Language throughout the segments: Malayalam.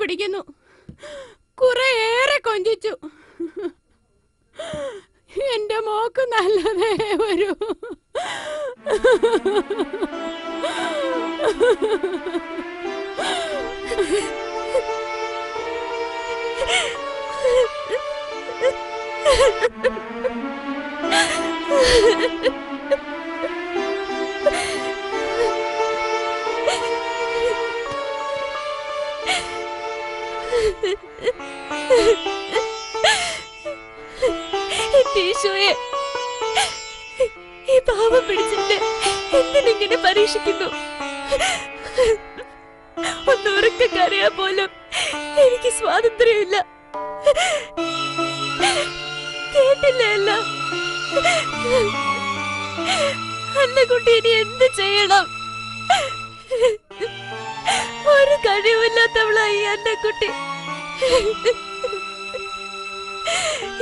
പിടിക്കുന്നു. കുറേയേറെ കൊഞ്ചിച്ചു. എന്റെ മോക്ക് നല്ലതേ വരൂ. ഈശോയെ, ഈ പാവം പിടിച്ചിട്ട് എന്തിനിങ്ങനെ പരീക്ഷിക്കുന്നു? ഒന്നുറക്കെ കരയാൻ പോലും എനിക്ക് സ്വാതന്ത്ര്യമില്ല. കേട്ടില്ല. അന്നക്കുട്ടി ഇനി എന്ത് ചെയ്യണം? ഒരു കഴിവില്ലാത്തവളായി അന്നക്കുട്ടി.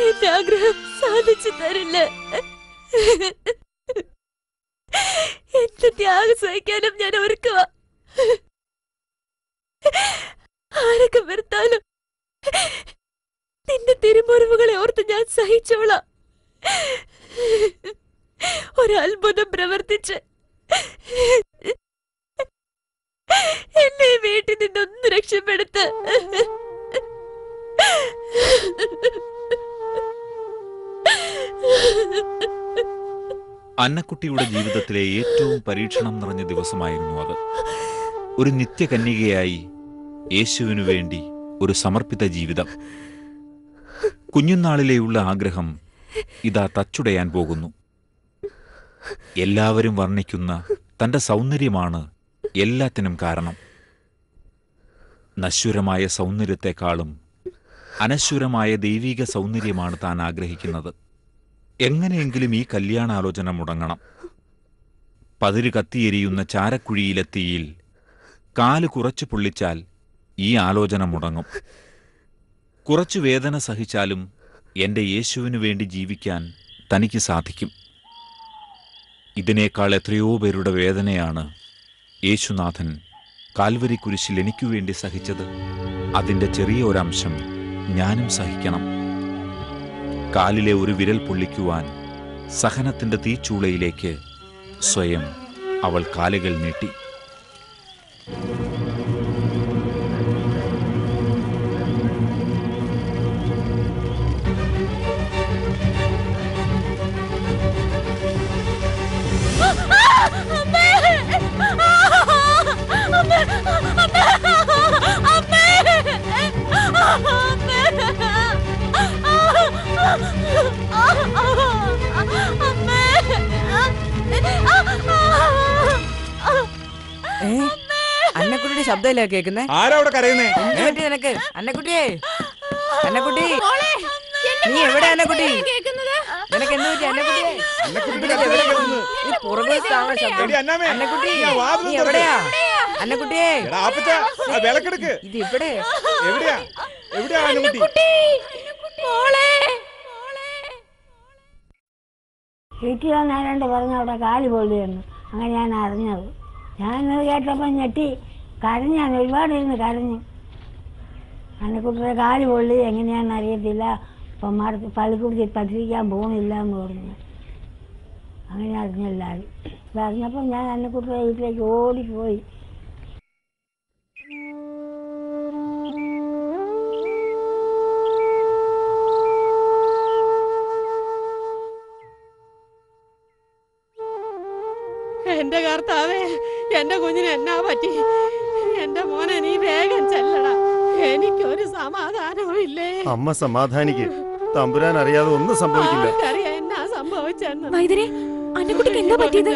എന്റെ ആഗ്രഹം സാധിച്ചു തരില്ല. എന്ത് ത്യാഗം സഹിക്കാനും ഞാൻ ഒരുക്കുക. ആരൊക്കെ വെറുത്താലും നിന്റെ തിരുമുറിവുകളെ ഓർത്ത് ഞാൻ സഹിച്ചോളാം. ഒരത്ഭുതം പ്രവർത്തിച്ച് എന്നെ വീട്ടിൽ നിന്നൊന്ന് രക്ഷപ്പെടുത്ത്. അന്നക്കുട്ടിയുടെ ജീവിതത്തിലെ ഏറ്റവും പരീക്ഷണം നിറഞ്ഞ ദിവസമായിരുന്നു അത്. ഒരു നിത്യകന്യകയായി യേശുവിനു വേണ്ടി ഒരു സമർപ്പിത ജീവിതം. കുഞ്ഞുനാളിലെയുള്ള ആഗ്രഹം ഇതാ തച്ചുടയാൻ പോകുന്നു. എല്ലാവരും വർണ്ണിക്കുന്ന തന്റെ സൗന്ദര്യമാണ് എല്ലാത്തിനും കാരണം. നശ്വരമായ സൗന്ദര്യത്തെക്കാളും അനശ്വരമായ ദൈവിക സൗന്ദര്യമാണ് താൻ ആഗ്രഹിക്കുന്നത്. എങ്ങനെയെങ്കിലും ഈ കല്യാണാലോചന മുടങ്ങണം. പതിര് കത്തിയെരിയുന്ന ചാരക്കുഴിയിലെത്തിയിൽ കാല് കുറച്ചു പൊള്ളിച്ചാൽ ഈ ആലോചന മുടങ്ങും. കുറച്ചു വേദന സഹിച്ചാലും എൻ്റെ യേശുവിനു വേണ്ടി ജീവിക്കാൻ തനിക്ക് സാധിക്കും. ഇതിനേക്കാൾ എത്രയോ പേരുടെ വേദനയാണ് യേശുനാഥൻ കാൽവരി കുരിശിൽ എനിക്കു വേണ്ടി സഹിച്ചത്. അതിൻ്റെ ചെറിയ ഒരംശം ഞാനും സഹിക്കണം. കാലിലെ ഒരു വിരൽ പൊള്ളിക്കുവാൻ സഹനത്തിൻ്റെ തീച്ചൂളയിലേക്ക് സ്വയം അവൾ കാലുകൾ നീട്ടി. അന്നക്കുട്ടിയുടെ ശബ്ദമല്ലേ കേൾക്കുന്നേ? ആരവിടെ കരയുന്നേ? നിനക്ക് അന്നക്കുട്ടിയെ, അന്നക്കുട്ടി, നീ എവിടെ? അന്നക്കുട്ടി, നിനക്ക് എന്ത് പറ്റി? അന്നക്കുട്ടിയെ, അന്നക്കുട്ടി, നീ എവിടെയാ? അന്നക്കുട്ടിയെ, ഇത് ഇവിടെ എവിടെയാ? വീട്ടിൽ വന്നാണ്ട് പറഞ്ഞു അവിടെ കാല് പൊള്ളിയെന്ന്. അങ്ങനെ ഞാൻ അറിഞ്ഞത്. ഞാനത് കേട്ടപ്പോൾ ഞെട്ടി കരഞ്ഞാണ്, ഒരുപാടിരുന്ന് കരഞ്ഞു. അന്നക്കുട്ടിയുടെ കാല് പൊള്ളി എങ്ങനെയാണെന്ന് അറിയത്തില്ല, അപ്പം പള്ളിക്കൂടത്തിൽ പഠിപ്പിക്കാൻ പോകുന്നില്ല എന്ന് പറഞ്ഞു. അങ്ങനെ അറിഞ്ഞെല്ലാവരും. അപ്പം അറിഞ്ഞപ്പോൾ ഞാൻ അന്നക്കുട്ടിയുടെ വീട്ടിലേക്ക് ഓടിപ്പോയി. എന്റെ കർത്താവേ, എന്റെ കുഞ്ഞിന് എന്നാ പറ്റി? എന്റെ മോനെ നീ വേഗം ചെല്ലടാ, എനിക്കൊരു സമാധാനവും ഇല്ലേ. അമ്മ സമാധാനിക്ക്, തമ്പുരാൻ അറിയാതെ ഒന്നും സംഭവിക്കില്ല. എന്നാ സംഭവിച്ചെന്ന്.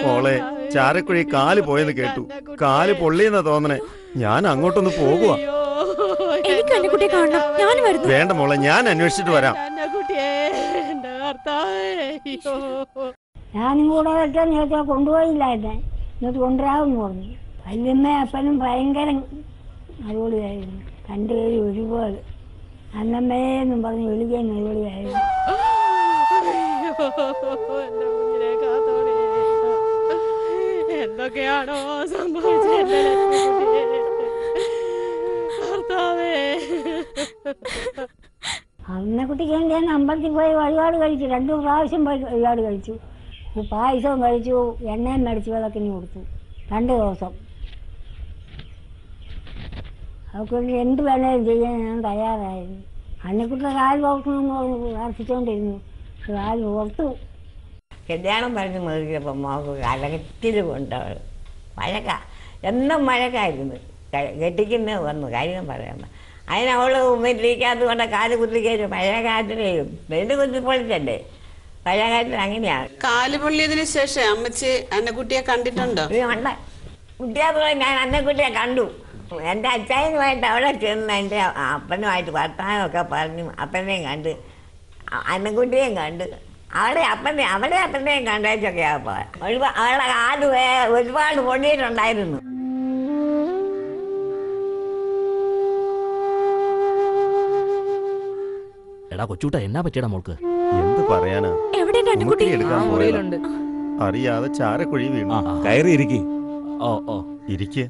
മോളെ, ചാരക്കുഴി കാല് പോയെന്ന് കേട്ടു. കാല് പൊള്ളിയെന്നാ തോന്നണേ. ഞാൻ അങ്ങോട്ടൊന്ന് പോകുക. വേണ്ട മോളെ, ഞാൻ അന്വേഷിച്ചിട്ട് വരാം. ഞാനും കൂടെ വെട്ടാന്ന് ചോദിച്ചാൽ കൊണ്ടുപോയില്ല. എന്നെ ഇങ്ങോട്ട് കൊണ്ടുവരാമെന്ന് പറഞ്ഞു. വല്യമ്മ അപ്പനും ഭയങ്കര അടിപൊളിയായിരുന്നു. രണ്ടുപേരും ഒരുപോലെ അന്നമ്മേന്നും പറഞ്ഞ് വിളിക്കാൻ അടിപൊളിയായിരുന്നു. എന്തൊക്കെയാണോ സംഭവിച്ചത്? അന്നക്കുട്ടിക്ക് വേണ്ടി ഞാൻ അമ്പലത്തിൽ പോയി വഴിപാട് കഴിച്ചു, 2 പ്രാവശ്യം പോയി വഴിപാട് കഴിച്ചു. പായസവും കഴിച്ചു, എണ്ണയും മേടിച്ച് വിളക്കിന് കൊടുത്തു 2 ദിവസം. അവർക്ക് എന്ത് വേണേലും ചെയ്യാൻ ഞാൻ തയ്യാറായിരുന്നു. അന്നക്കുട്ടിയുടെ കാല് പുറത്തുനിന്ന് പ്രാർത്ഥിച്ചുകൊണ്ടിരുന്നു, കാല് പുറത്തു. കല്യാണം പറഞ്ഞ് മേടിച്ചപ്പോൾ മോക്ക് കലകത്തിൽ കൊണ്ടവൾ മഴക്ക, എന്നും മഴക്കായിരുന്നു. കെട്ടിക്കുന്ന വന്നു കാര്യം പറയാൻ. അതിനവൾ ഉമ്മയിലിരിക്കാത്തത് കൊണ്ട് കാല് കുത്തിക്കയറ്റും. പഴയ കാലത്തിലേയും വെള്ളി കുത്തിപ്പൊളിച്ചല്ലേ, പഴയ കാലത്തിൽ അങ്ങനെയാണ്. കാല് പൊള്ളിയതിനു ശേഷം അമ്മച്ചി അന്നക്കുട്ടിയെ കണ്ടിട്ടുണ്ടോ? ഉണ്ട്, കുട്ടിയാത്തോളം ഞാൻ അന്നക്കുട്ടിയെ കണ്ടു. എൻ്റെ അച്ചായനുമായിട്ട് അവിടെ ചെന്ന് എൻ്റെ അപ്പനുമായിട്ട് വർത്തമാനമൊക്കെ പറഞ്ഞു. അപ്പനെയും കണ്ട് അന്നക്കുട്ടിയെയും കണ്ട് അവിടെ അപ്പനെയും കണ്ടേച്ചൊക്കെയാണ് പോകാൻ. അവളുടെ കാല് ഒരുപാട് പൊള്ളിയിട്ടുണ്ടായിരുന്നു. എടാ കൊച്ചൂട്ട, എന്നാ പറ്റിയടാ മോൾക്ക്? എന്ത് പറയാനാ, എവിടെ എടുക്കാൻ മുറിയിലുണ്ട്. അറിയാതെ ചാരക്കുഴി വീണു. കയറി ഇരിക്കി. ഓ ഓ ഇരിക്ക്.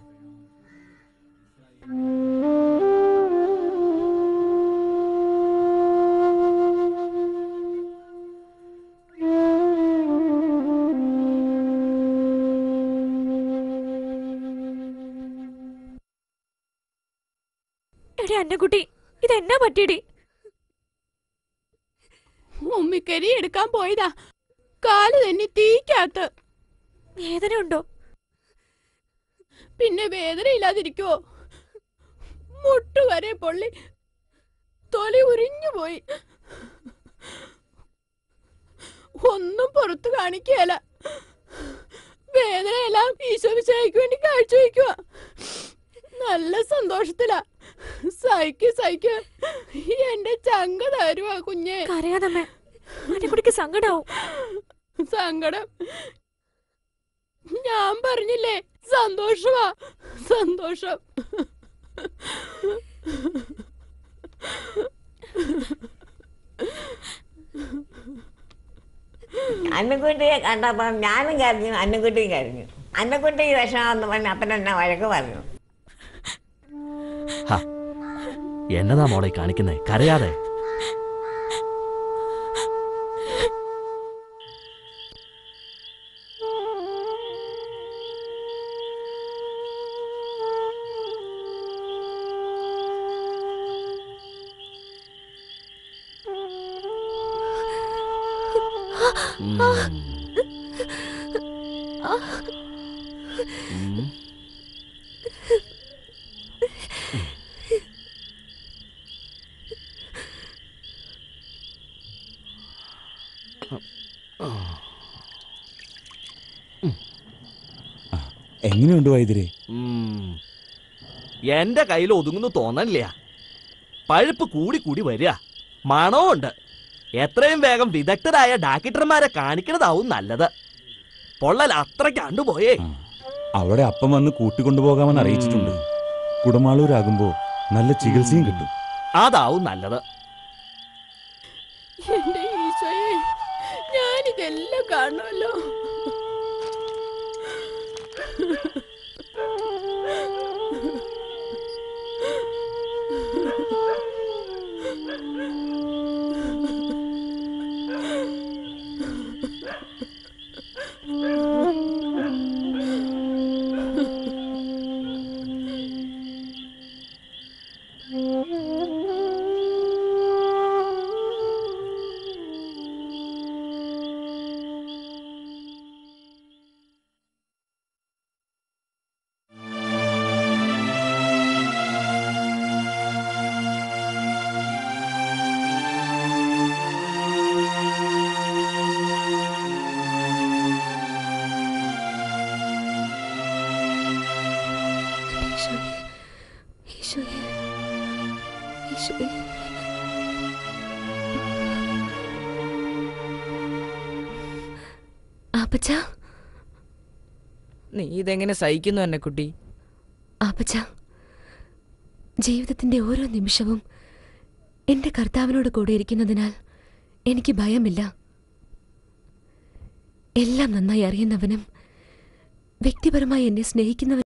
എടേ അന്നക്കുട്ടി, ഇതെന്നാ പറ്റിയടി? ഉമ്മിക്കരി എടുക്കാൻ പോയതാ, കാല് തന്നെ തീക്കകത്ത്. വേദന ഉണ്ടോ? പിന്നെ വേദനയില്ലാതിരിക്കോ? മുട്ടുവരെ പൊള്ളി തൊലി ഉരിഞ്ഞു പോയി. ഒന്നും പുറത്തു കാണിക്കല. വേദനയെല്ലാം ഈശോമിശിഹായ്ക്ക് വേണ്ടി കാഴ്ചവെക്കുക. നല്ല സന്തോഷത്തിലാ. സഹിക്ക് എന്റെ ചങ്ക തരുവാ കുഞ്ഞെ. കരയാതമ്മേ, അന്നക്കുട്ടിക്ക് സങ്കടാവും. സങ്കടം ഞാൻ പറഞ്ഞില്ലേ, സന്തോഷമാ സന്തോഷം. അന്നക്കുട്ടിയെ കണ്ടപ്പോൾ ഞാനും കരഞ്ഞു, അന്നക്കുട്ടിയും കരഞ്ഞു. അന്നക്കുട്ടി വിഷമാന്ന് പറഞ്ഞ് അപ്പനെന്നെ വഴക്ക് പറഞ്ഞു. എന്നതാ മോളെ കാണിക്കുന്നേ? കരയാതെ. എങ്ങനെയുണ്ട് വൈദ്യരെ? എന്റെ കയ്യിൽ ഒതുങ്ങുന്നു തോന്നണില്ല. പഴുപ്പ് കൂടി വരിക, മണവും ഉണ്ട്. എത്രയും വേഗം വിദഗ്ധരായ ഡാക്ടർമാരെ കാണിക്കണതാവും നല്ലത്. പൊള്ളൽ അത്രയ്ക്ക് കണ്ടുപോയേ. അവിടെ അപ്പം വന്ന് കൂട്ടിക്കൊണ്ടുപോകാമെന്ന് അറിയിച്ചിട്ടുണ്ട്. കുടമാളൂരാകുമ്പോ നല്ല ചികിത്സയും കിട്ടും. അതാവും നല്ലത്. എന്റെ ഈശോയെ, ഞാനിതെല്ലാം കാണുമല്ലോ. നീ ഇതെങ്ങനെ സഹിക്കുന്നു അന്നക്കുട്ടി? ആപ്പച്ച, ജീവിതത്തിന്റെ ഓരോ നിമിഷവും എന്റെ കർത്താവിനോട് കൂടെ ഇരിക്കുന്നതിനാൽ എനിക്ക് ഭയമില്ല. എല്ലാം നന്നായി അറിയുന്നവനും വ്യക്തിപരമായി എന്നെ സ്നേഹിക്കുന്നവനും